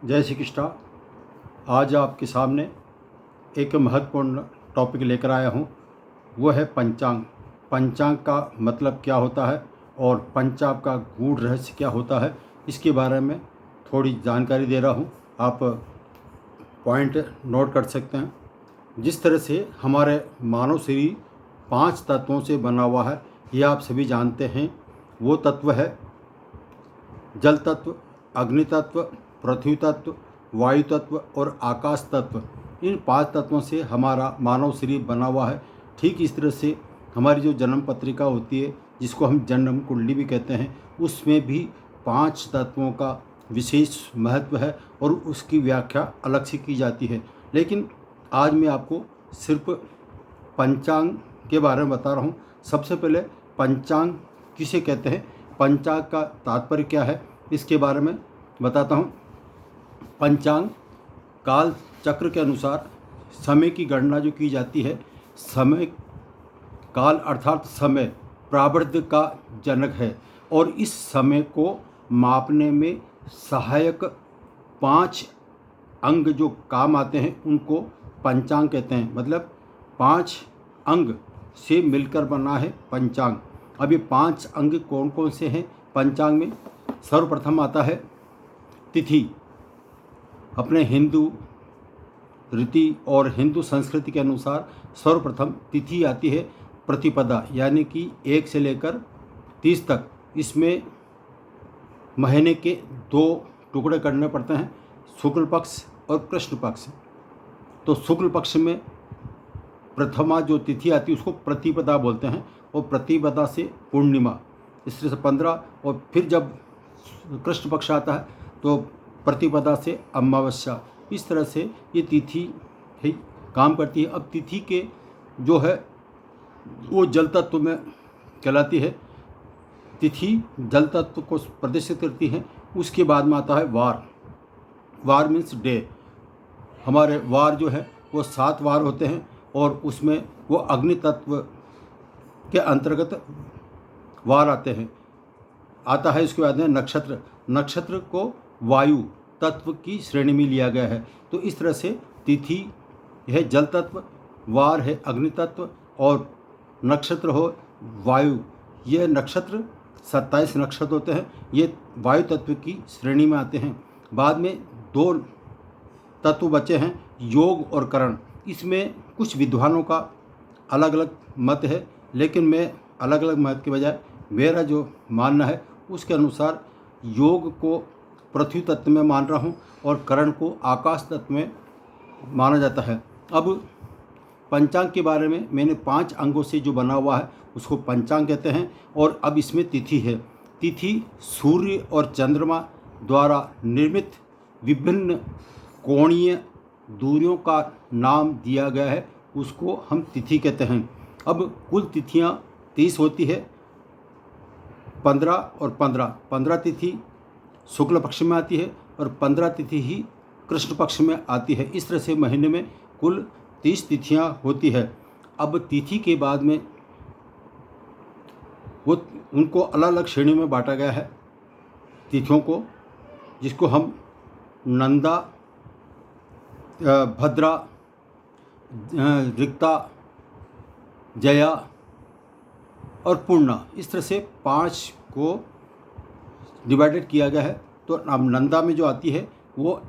जय श्री कृष्णा। आज आपके सामने एक महत्वपूर्ण टॉपिक लेकर आया हूँ। वो है पंचांग। पंचांग का मतलब क्या होता है और पंचांग का गूढ़ रहस्य क्या होता है, इसके बारे में थोड़ी जानकारी दे रहा हूँ। आप पॉइंट नोट कर सकते हैं। जिस तरह से हमारे मानव शरीर 5 तत्वों से बना हुआ है, ये आप सभी जानते हैं। वो तत्व है जल तत्व, अग्नि तत्व, पृथ्वी तत्व, वायु तत्व और आकाश तत्व। इन 5 तत्वों से हमारा मानव शरीर बना हुआ है। ठीक इस तरह से हमारी जो जन्म पत्रिका होती है, जिसको हम जन्म कुंडली भी कहते हैं, उसमें भी 5 तत्वों का विशेष महत्व है और उसकी व्याख्या अलग से की जाती है। लेकिन आज मैं आपको सिर्फ पंचांग के बारे में बता रहा हूँ। सबसे पहले पंचांग किसे कहते हैं, पंचांग का तात्पर्य क्या है, इसके बारे में बताता हूँ। पंचांग काल चक्र के अनुसार समय की गणना जो की जाती है। समय काल अर्थात समय प्रारब्ध का जनक है और इस समय को मापने में सहायक 5 अंग जो काम आते हैं उनको पंचांग कहते हैं। मतलब 5 अंग से मिलकर बना है पंचांग। अब ये 5 अंग कौन कौन से हैं पंचांग में? सर्वप्रथम आता है तिथि। अपने हिंदू रीति और हिंदू संस्कृति के अनुसार सर्वप्रथम तिथि आती है प्रतिपदा, यानी कि 1 से लेकर 30 तक। इसमें महीने के 2 टुकड़े करने पड़ते हैं, शुक्ल पक्ष और कृष्ण पक्ष। तो शुक्ल पक्ष में प्रथमा जो तिथि आती है उसको प्रतिपदा बोलते हैं और प्रतिपदा से पूर्णिमा, इस तरह से 15। और फिर जब कृष्ण पक्ष आता है तो प्रतिपदा से अमावस्या। इस तरह से ये तिथि ही काम करती है। अब तिथि के जो है वो जल तत्व में कहलाती है। तिथि जल तत्व को प्रदर्शित करती है। उसके बाद में आता है वार। वार मीन्स डे। हमारे वार जो है वो 7 वार होते हैं और उसमें वो अग्नि तत्व के अंतर्गत वार आते हैं। आता है इसके बाद में नक्षत्र। नक्षत्र को वायु तत्व की श्रेणी में लिया गया है। तो इस तरह से तिथि है जल तत्व, वार है अग्नि तत्व और नक्षत्र हो वायु। ये नक्षत्र 27 नक्षत्र होते हैं, ये वायु तत्व की श्रेणी में आते हैं। बाद में 2 तत्व बचे हैं, योग और करण। इसमें कुछ विद्वानों का अलग अलग मत है, लेकिन मैं अलग अलग मत के बजाय मेरा जो मानना है उसके अनुसार योग को पृथ्वी तत्व में मान रहा हूँ और करण को आकाश तत्व में माना जाता है। अब पंचांग के बारे में मैंने 5 अंगों से जो बना हुआ है उसको पंचांग कहते हैं। और अब इसमें तिथि है। तिथि सूर्य और चंद्रमा द्वारा निर्मित विभिन्न कोणीय दूरियों का नाम दिया गया है, उसको हम तिथि कहते हैं। अब कुल तिथियां 30 होती है, 15 और 15। 15 तिथि शुक्ल पक्ष में आती है और 15 तिथि ही कृष्ण पक्ष में आती है। इस तरह से महीने में कुल 30 तिथियां होती है। अब तिथि के बाद में वो उनको अलग अलग श्रेणियों में बांटा गया है तिथियों को, जिसको हम नंदा, भद्रा, रिक्ता, जया और पूर्णा, इस तरह से 5 को डिवाइडेड किया गया है। तो अब नंदा में जो आती है वो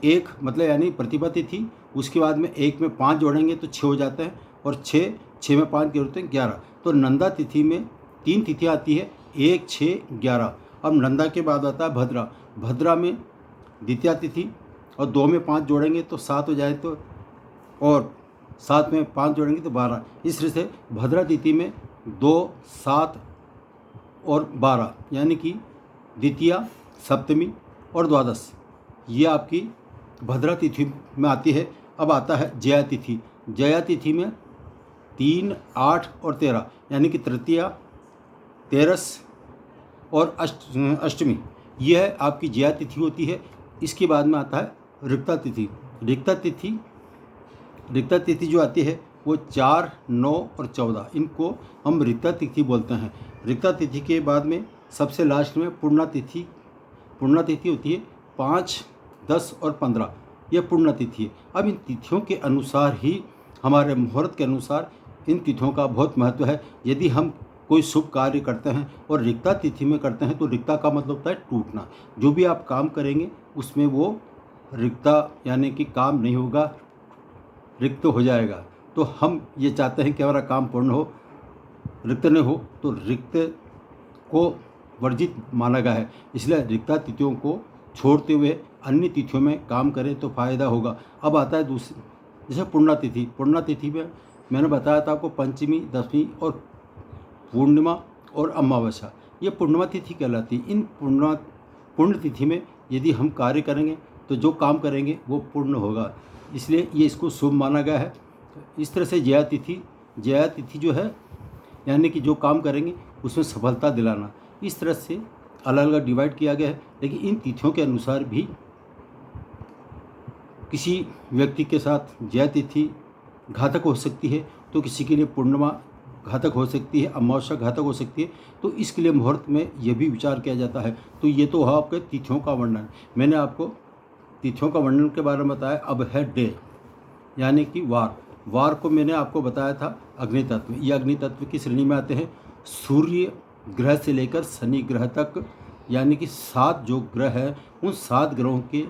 1 मतलब यानी प्रतिपदा तिथि। उसके बाद में 1 में 5 जोड़ेंगे तो 6 हो जाते हैं और 6 में 5 जोड़ते हैं 11। तो नंदा तिथि में 3 तिथियाँ आती है, 1, 6, 11। अब नंदा के बाद आता है भद्रा। भद्रा में द्वितीया तिथि और 2 में 5 जोड़ेंगे तो 7 हो जाए, तो और 7 में 5 जोड़ेंगे तो 12। इस तरह से भद्रा तिथि में 2, 7 और 12, यानी कि द्वितीया, सप्तमी और द्वादश, ये आपकी भद्रा तिथि में आती है। अब आता है जया तिथि। जया तिथि में 3, 8 और 13, यानी कि तृतीया, तेरस और अष्टमी, यह आपकी जया तिथि होती है। इसके बाद में आता है रिक्ता तिथि। रिक्ता तिथि जो आती है वो 4, 9 और 14, इनको हम रिक्ता तिथि बोलते हैं। रिक्ता तिथि के बाद में सबसे लास्ट में पूर्णा तिथि होती है। 5, 10 और 15 ये पुण्य तिथि है। अब इन तिथियों के अनुसार ही हमारे मुहूर्त के अनुसार इन तिथियों का बहुत महत्व है। यदि हम कोई शुभ कार्य करते हैं और रिक्ता तिथि में करते हैं तो रिक्ता का मतलब होता है टूटना। जो भी आप काम करेंगे उसमें वो रिक्ता यानी कि काम नहीं होगा, रिक्त हो जाएगा। तो हम ये चाहते हैं कि हमारा काम पूर्ण हो, रिक्त न हो। तो रिक्त को वर्जित माना गया है, इसलिए रिक्ता तिथियों को छोड़ते हुए अन्य तिथियों में काम करें तो फ़ायदा होगा। अब आता है दूसरी, जैसे पुण्य तिथि। पुण्य तिथि में मैंने बताया था आपको पंचमी, दशमी और पूर्णिमा और अमावस्या ये पूर्णिमा तिथि कहलाती है। इन पुण्य तिथि में यदि हम कार्य करेंगे तो जो काम करेंगे वो पूर्ण होगा, इसलिए ये इसको शुभ माना गया है। इस तरह से जया तिथि जो है यानी कि जो काम करेंगे उसमें सफलता दिलाना, इस तरह से अलग अलग डिवाइड किया गया है। लेकिन इन तिथियों के अनुसार भी किसी व्यक्ति के साथ जया तिथि घातक हो सकती है तो किसी के लिए पूर्णिमा घातक हो सकती है, अमावस्या घातक हो सकती है। तो इसके लिए मुहूर्त में यह भी विचार किया जाता है। तो ये तो है आपके तिथियों का वर्णन। मैंने आपको तिथियों का वर्णन के बारे में बताया। अब है डे यानी कि वार को मैंने आपको बताया था अग्नि तत्व। ये अग्नि तत्व की श्रेणी में आते हैं। सूर्य ग्रह से लेकर शनि ग्रह तक यानी कि 7 जो ग्रह हैं उन 7 ग्रहों के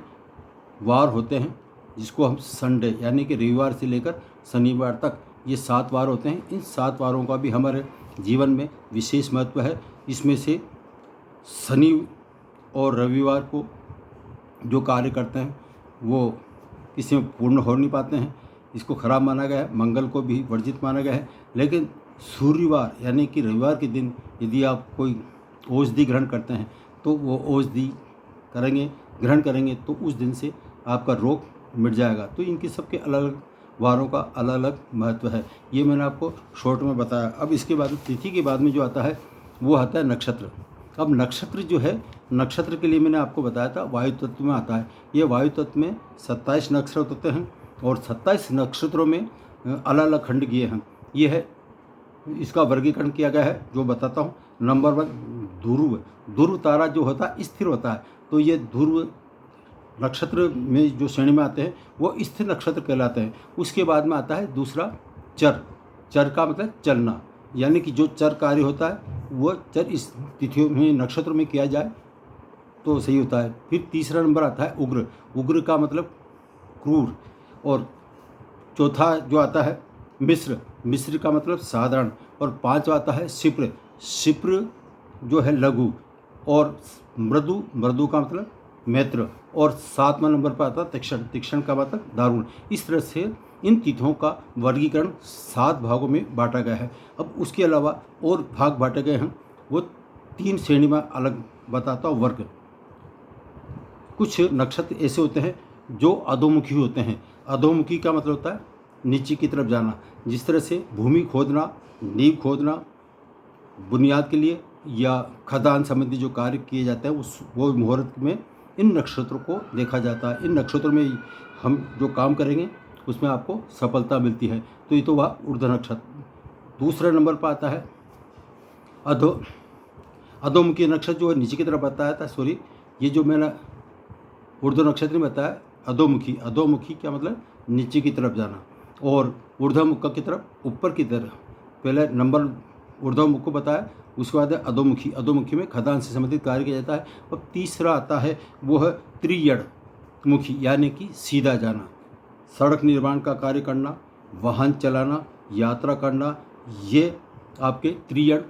वार होते हैं, जिसको हम संडे यानी कि रविवार से लेकर शनिवार तक ये 7 वार होते हैं। इन 7 वारों का भी हमारे जीवन में विशेष महत्व है। इसमें से शनि और रविवार को जो कार्य करते हैं वो किसी में पूर्ण हो नहीं पाते हैं, इसको खराब माना गया है। मंगल को भी वर्जित माना गया है। लेकिन सूर्यवार यानी कि रविवार के दिन यदि आप कोई औषधि ग्रहण करते हैं तो वो औषधि ग्रहण करेंगे तो उस दिन से आपका रोग मिट जाएगा। तो इनकी सबके अलग अलग वारों का अलग अलग महत्व है। ये मैंने आपको शॉर्ट में बताया। अब इसके बाद तिथि के बाद में जो आता है वो आता है नक्षत्र। अब नक्षत्र जो है, नक्षत्र के लिए मैंने आपको बताया था वायु तत्व में आता है। ये वायु तत्व में 27 नक्षत्र होते हैं और 27 नक्षत्रों में अलग अलग खंड किए हैं। ये है, इसका वर्गीकरण किया गया है जो बताता हूँ। नंबर 1 ध्रुव तारा जो होता है स्थिर होता है। तो ये ध्रुव नक्षत्र में जो श्रेणी में आते हैं वो स्थिर नक्षत्र कहलाते हैं। उसके बाद में आता है दूसरा चर का मतलब चलना, यानी कि जो चर कार्य होता है वो चर इस तिथियों में नक्षत्रों में किया जाए तो सही होता है। फिर तीसरा नंबर आता है उग्र का मतलब क्रूर। और चौथा जो आता है मिस्र का मतलब साधारण। और 5वां आता है शिप्र जो है लघु। और मृदु का मतलब मैत्र। और 7वां नंबर पर आता है तीक्ष्ण का मतलब दारुण। इस तरह से इन तिथियों का वर्गीकरण 7 भागों में बांटा गया है। अब उसके अलावा और भाग बांटे गए हैं, वो 3 श्रेणी में अलग बताता हूँ वर्ग। कुछ नक्षत्र ऐसे होते हैं जो अधोमुखी होते हैं। अधोमुखी का मतलब होता है नीचे की तरफ जाना। जिस तरह से भूमि खोदना, नींव खोदना बुनियाद के लिए या खदान संबंधी जो कार्य किए जाते हैं वो मुहूर्त में इन नक्षत्रों को देखा जाता है। इन नक्षत्रों में हम जो काम करेंगे उसमें आपको सफलता मिलती है। तो ये तो वह ऊर्ध्व नक्षत्र। दूसरा नंबर पर आता है अधोमुखी नक्षत्र जो है नीचे की तरफ बताया था। सॉरी, ये जो मैंने ऊर्ध्व नक्षत्र में बताया अधोमुखी क्या मतलब नीचे की तरफ जाना। और ऊर्ध्वमुख की तरफ ऊपर की तरफ। पहले नंबर ऊर्ध्वमुख को बताया, उसके बाद है अधोमुखी में खदान से संबंधित कार्य किया जाता है। और तीसरा आता है वो है त्रियणमुखी यानी कि सीधा जाना। सड़क निर्माण का कार्य करना, वाहन चलाना, यात्रा करना, ये आपके त्रियण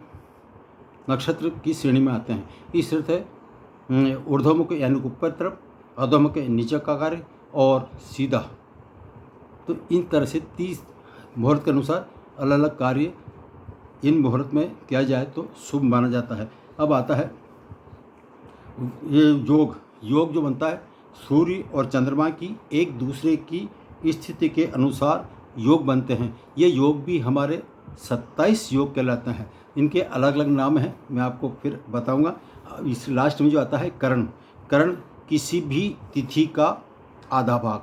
नक्षत्र की श्रेणी में आते हैं। इस तरह से ऊर्ध्वमुख यानी ऊपर तरफ, अधोमुख नीचे का कार्य और सीधा। तो इन तरह से 30 मुहूर्त के अनुसार अलग अलग कार्य इन मुहूर्त में किया जाए तो शुभ माना जाता है। अब आता है ये योग जो बनता है सूर्य और चंद्रमा की एक दूसरे की स्थिति के अनुसार योग बनते हैं। ये योग भी हमारे 27 योग कहलाते हैं। इनके अलग अलग नाम हैं, मैं आपको फिर बताऊंगा। इस लास्ट में जो आता है करण किसी भी तिथि का आधा भाग,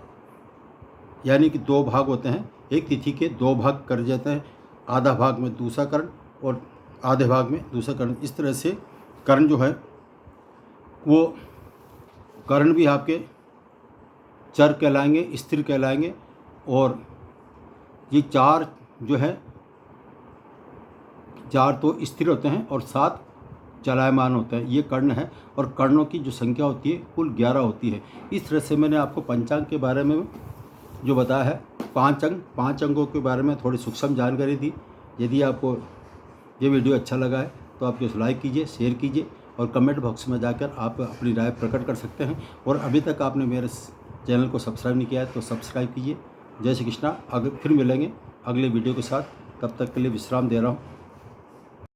यानी कि 2 भाग होते हैं। एक तिथि के 2 भाग कर जाते हैं, आधा भाग में दूसरा करण और आधे भाग में दूसरा करण। इस तरह से करण जो है वो करण भी आपके चर कहलाएंगे, स्थिर कहलाएंगे। और ये 4 जो है 4 तो स्थिर होते हैं और 7 चलायमान होते हैं। ये कर्ण है और कर्णों की जो संख्या होती है कुल 11 होती है। इस तरह से मैंने आपको पंचांग के बारे में जो बताया है, 5 अंगों के बारे में थोड़ी सूक्ष्म जानकारी दी। यदि आपको ये वीडियो अच्छा लगा है तो आप इसे लाइक कीजिए, शेयर कीजिए और कमेंट बॉक्स में जाकर आप अपनी राय प्रकट कर सकते हैं। और अभी तक आपने मेरे चैनल को सब्सक्राइब नहीं किया है तो सब्सक्राइब कीजिए। जय श्री कृष्णा। अगर फिर मिलेंगे अगले वीडियो के साथ, तब तक के लिए विश्राम दे रहा हूँ।